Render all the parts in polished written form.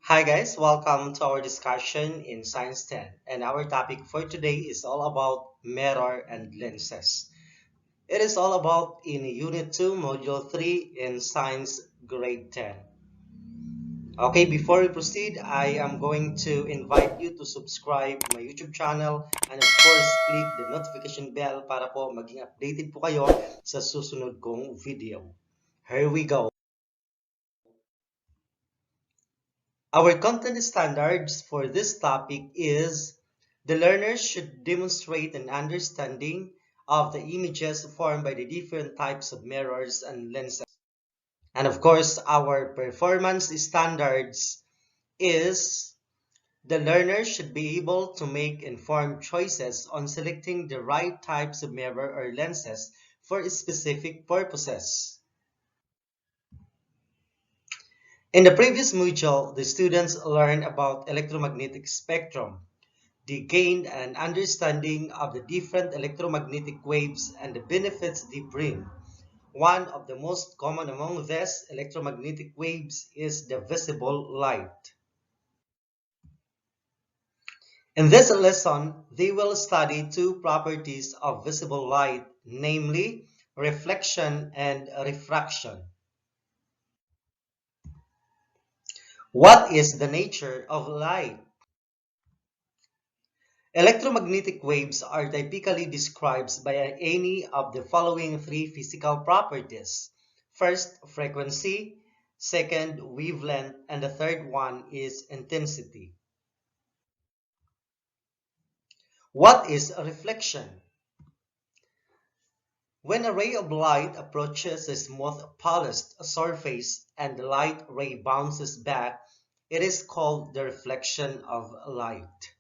Hi guys, welcome to our discussion in Science 10, and our topic for today is all about mirror and lenses. It is all about in Unit 2, Module 3 in Science Grade 10. Okay, before we proceed, I am going to invite you to subscribe my YouTube channel and of course, click the notification bell para po maging updated po kayo sa susunod kong video. Here we go. Our content standards for this topic is the learners should demonstrate an understanding of the images formed by the different types of mirrors and lenses. And of course, our performance standards is the learners should be able to make informed choices on selecting the right types of mirror or lenses for specific purposes. In the previous module, the students learned about electromagnetic spectrum. They gained an understanding of the different electromagnetic waves and the benefits they bring. One of the most common among these electromagnetic waves is the visible light. In this lesson, they will study two properties of visible light, namely reflection and refraction. What is the nature of light? Electromagnetic waves are typically described by any of the following three physical properties. First, frequency. Second, wavelength. And the third one is intensity. What is a reflection? When a ray of light approaches a smooth polished surface and the light ray bounces back, it is called the reflection of light.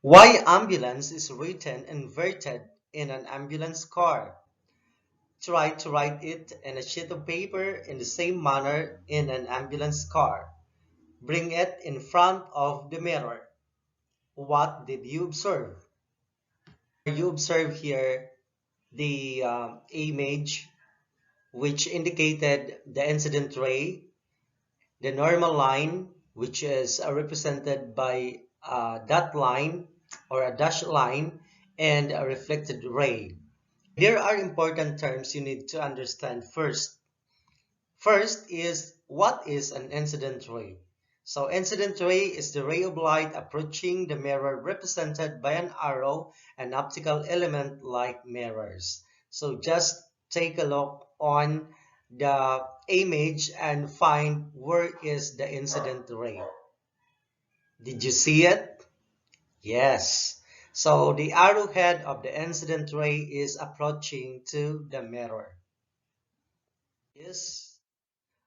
Why ambulance is written inverted in an ambulance car? Try to write it in a sheet of paper in the same manner in an ambulance car. Bring it in front of the mirror. What did you observe? You observe here the image which indicated the incident ray, the normal line which is represented by a dot line or a dashed line, and a reflected ray. There are important terms you need to understand first. First is what is an incident ray? So incident ray is the ray of light approaching the mirror represented by an arrow, an optical element like mirrors. So just take a look on the image and find where is the incident ray. Did you see it? Yes. So the arrowhead of the incident ray is approaching to the mirror. Yes.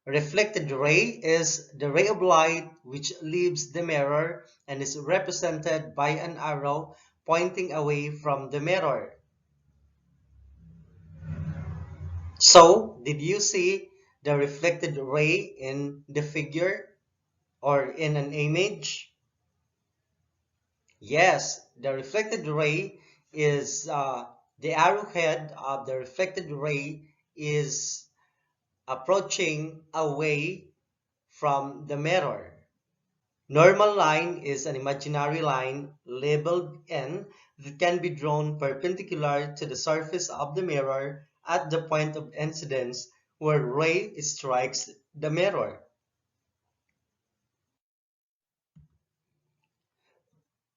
Reflected ray is the ray of light which leaves the mirror and is represented by an arrow pointing away from the mirror. So, did you see the reflected ray in the figure or in an image? Yes, the reflected ray is the arrowhead of the reflected ray is approaching away from the mirror. Normal line is an imaginary line labeled N that can be drawn perpendicular to the surface of the mirror at the point of incidence where ray strikes the mirror.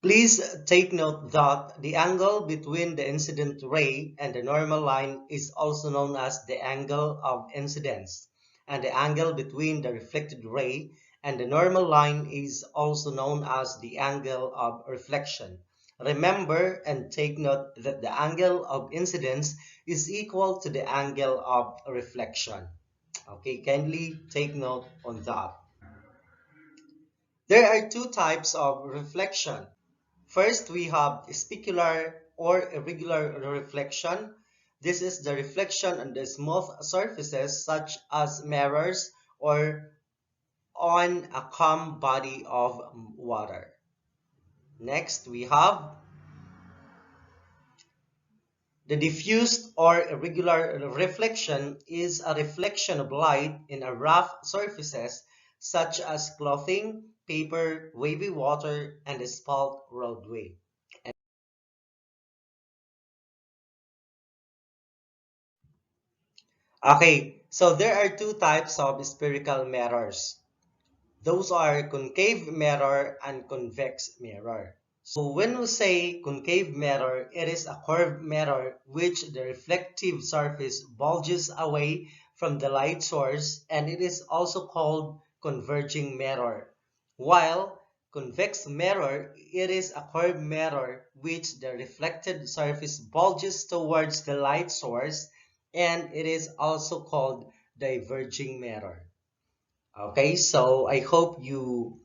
Please take note that the angle between the incident ray and the normal line is also known as the angle of incidence, and the angle between the reflected ray and the normal line is also known as the angle of reflection. Remember and take note that the angle of incidence is equal to the angle of reflection. Okay, kindly take note on that. There are two types of reflection. First, we have specular or irregular reflection. This is the reflection on the smooth surfaces such as mirrors or on a calm body of water. Next, we have The diffused or irregular reflection is a reflection of light in a rough surfaces such as clothing, paper, wavy water, and asphalt roadway. Okay, so there are two types of spherical mirrors. Those are concave mirror and convex mirror. So when we say concave mirror, it is a curved mirror which the reflective surface bulges away from the light source, and it is also called converging mirror. While convex mirror, it is a curved mirror which the reflected surface bulges towards the light source, and it is also called diverging mirror. Okay, so I hope you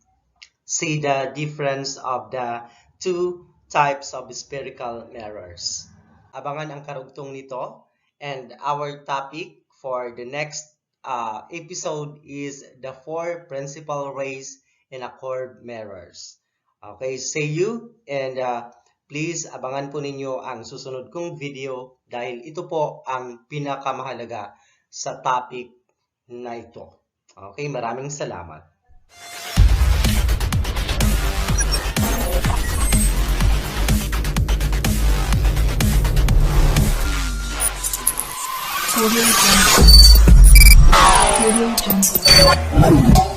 see the difference of the two types of spherical mirrors. Abangan ang karugtong nito, and our topic for the next episode is the four principal rays in a curved mirrors. Okay, see you, and please abangan po ninyo ang susunod kong video dahil ito po ang pinakamahalaga sa topic na ito. Okay, maraming salamat. Audio Jungle.